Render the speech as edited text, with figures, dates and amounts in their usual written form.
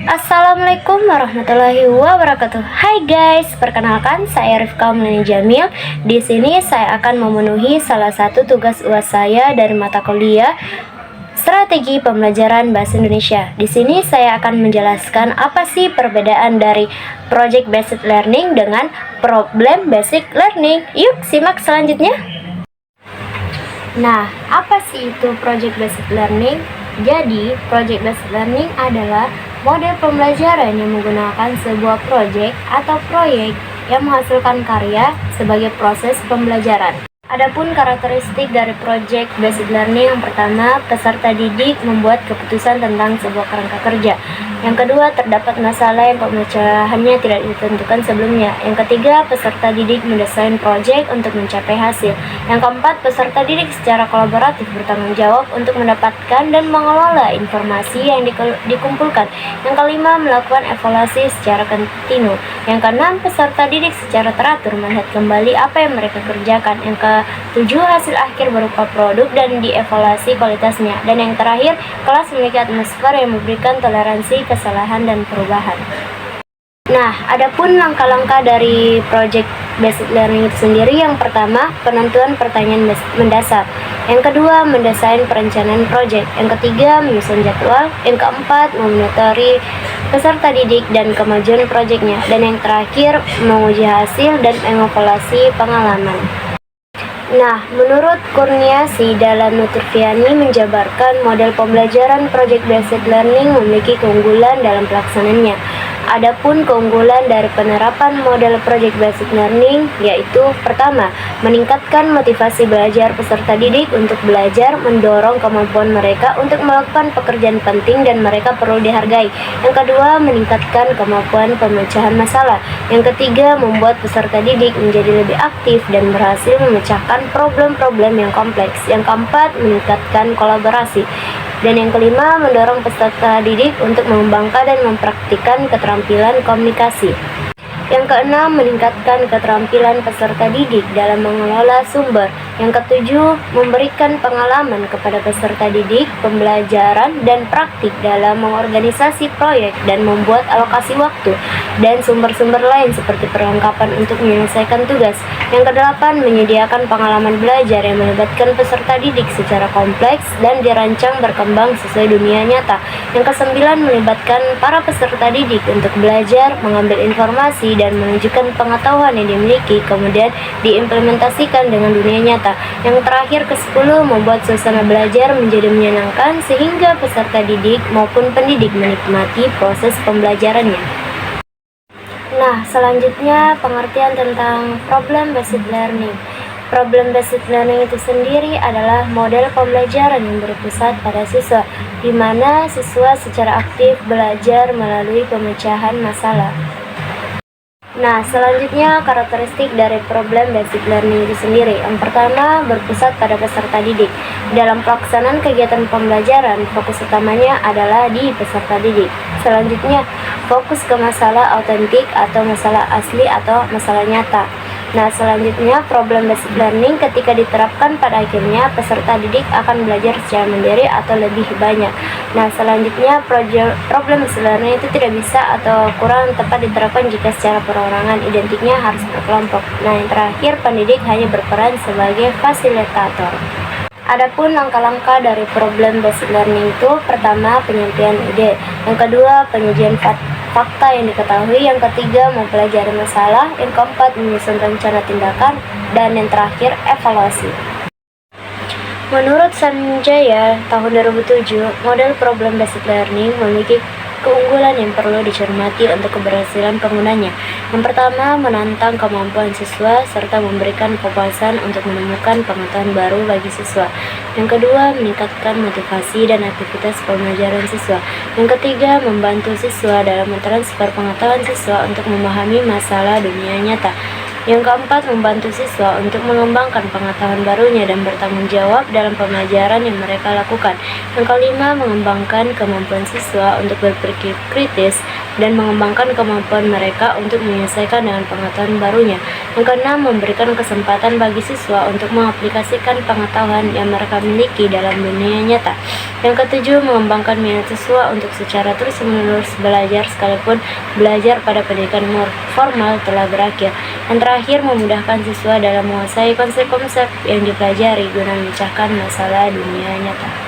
Assalamualaikum warahmatullahi wabarakatuh. Hai guys, perkenalkan saya Rifka Melani Jamil. Di sini saya akan memenuhi salah satu tugas UAS saya dari mata kuliah Strategi Pembelajaran Bahasa Indonesia. Di sini saya akan menjelaskan apa sih perbedaan dari Project Based Learning dengan Problem Based Learning. Yuk simak selanjutnya. Nah, apa sih itu Project Based Learning? Jadi, Project Based Learning adalah model pembelajaran yang menggunakan sebuah proyek atau proyek yang menghasilkan karya sebagai proses pembelajaran. Adapun karakteristik dari Project Based Learning, yang pertama, peserta didik membuat keputusan tentang sebuah kerangka kerja. Yang kedua, terdapat masalah yang pemecahannya tidak ditentukan sebelumnya. Yang ketiga, peserta didik mendesain proyek untuk mencapai hasil. Yang keempat, peserta didik secara kolaboratif bertanggung jawab untuk mendapatkan dan mengelola informasi yang dikumpulkan. Yang kelima, melakukan evaluasi secara kontinu. Yang keenam, peserta didik secara teratur melihat kembali apa yang mereka kerjakan. Yang ketujuh, hasil akhir berupa produk dan dievaluasi kualitasnya. Dan yang terakhir, kelas memiliki atmosfer yang memberikan toleransi kesalahan dan perubahan. Nah, adapun langkah-langkah dari Project Based Learning itu sendiri, yang pertama, penentuan pertanyaan mendasar. Yang kedua, mendesain perencanaan proyek. Yang ketiga, menyusun jadwal. Yang keempat, memonitori peserta didik dan kemajuan proyeknya. Dan yang terakhir, menguji hasil dan mengevaluasi pengalaman. Nah, menurut Kurniasi dalam Nuturfiani menjabarkan model pembelajaran Project Based Learning memiliki keunggulan dalam pelaksanaannya. Adapun keunggulan dari penerapan model Project Based Learning yaitu pertama, meningkatkan motivasi belajar peserta didik untuk belajar, mendorong kemampuan mereka untuk melakukan pekerjaan penting dan mereka perlu dihargai. Yang kedua, meningkatkan kemampuan pemecahan masalah. Yang ketiga, membuat peserta didik menjadi lebih aktif dan berhasil memecahkan problem-problem yang kompleks. Yang keempat, meningkatkan kolaborasi. Dan yang kelima, mendorong peserta didik untuk mengembangkan dan mempraktikkan keterampilan komunikasi. Yang keenam, meningkatkan keterampilan peserta didik dalam mengelola sumber. Yang ketujuh, memberikan pengalaman kepada peserta didik, pembelajaran dan praktik dalam mengorganisasi proyek dan membuat alokasi waktu dan sumber-sumber lain seperti perlengkapan untuk menyelesaikan tugas. Yang kedelapan, menyediakan pengalaman belajar yang melibatkan peserta didik secara kompleks dan dirancang berkembang sesuai dunia nyata. Yang kesembilan, melibatkan para peserta didik untuk belajar, mengambil informasi dan menunjukkan pengetahuan yang dimiliki, kemudian diimplementasikan dengan dunia nyata. Yang terakhir, ke-10, membuat suasana belajar menjadi menyenangkan sehingga peserta didik maupun pendidik menikmati proses pembelajarannya. Nah, selanjutnya pengertian tentang Problem Based Learning. Problem Based Learning itu sendiri adalah model pembelajaran yang berpusat pada siswa, di mana siswa secara aktif belajar melalui pemecahan masalah. Nah, selanjutnya karakteristik dari Problem Based Learning itu sendiri. Yang pertama, berpusat pada peserta didik. Dalam pelaksanaan kegiatan pembelajaran, fokus utamanya adalah di peserta didik. Selanjutnya, fokus ke masalah autentik atau masalah asli atau masalah nyata. Nah, selanjutnya Problem Based Learning ketika diterapkan pada akhirnya peserta didik akan belajar secara mandiri atau lebih banyak. Nah, selanjutnya Problem Based Learning itu tidak bisa atau kurang tepat diterapkan jika secara perorangan, identiknya harus berkelompok. Nah, yang terakhir, pendidik hanya berperan sebagai fasilitator. Adapun langkah-langkah dari Problem Based Learning itu, pertama, penyampaian ide. Yang kedua, penyajian fakta yang diketahui. Yang ketiga, mempelajari masalah. Yang keempat, menyusun rencana tindakan. Dan yang terakhir, evaluasi. Menurut Sanjaya tahun 2007, model Problem Based Learning memiliki keunggulan yang perlu dicermati untuk keberhasilan penggunanya. Yang pertama, menantang kemampuan siswa serta memberikan kepuasan untuk menemukan pengetahuan baru bagi siswa. Yang kedua, meningkatkan motivasi dan aktivitas pembelajaran siswa. Yang ketiga, membantu siswa dalam mentransfer pengetahuan siswa untuk memahami masalah dunia nyata. Yang keempat, membantu siswa untuk mengembangkan pengetahuan barunya dan bertanggung jawab dalam pembelajaran yang mereka lakukan. Yang kelima, mengembangkan kemampuan siswa untuk berpikir kritis, dan mengembangkan kemampuan mereka untuk menyelesaikan dengan pengetahuan barunya. Yang keenam, memberikan kesempatan bagi siswa untuk mengaplikasikan pengetahuan yang mereka miliki dalam dunia nyata. Yang ketujuh, mengembangkan minat siswa untuk secara terus-menerus belajar sekalipun belajar pada pendidikan formal telah berakhir. Yang terakhir, memudahkan siswa dalam menguasai konsep-konsep yang dipelajari guna memecahkan masalah dunia nyata.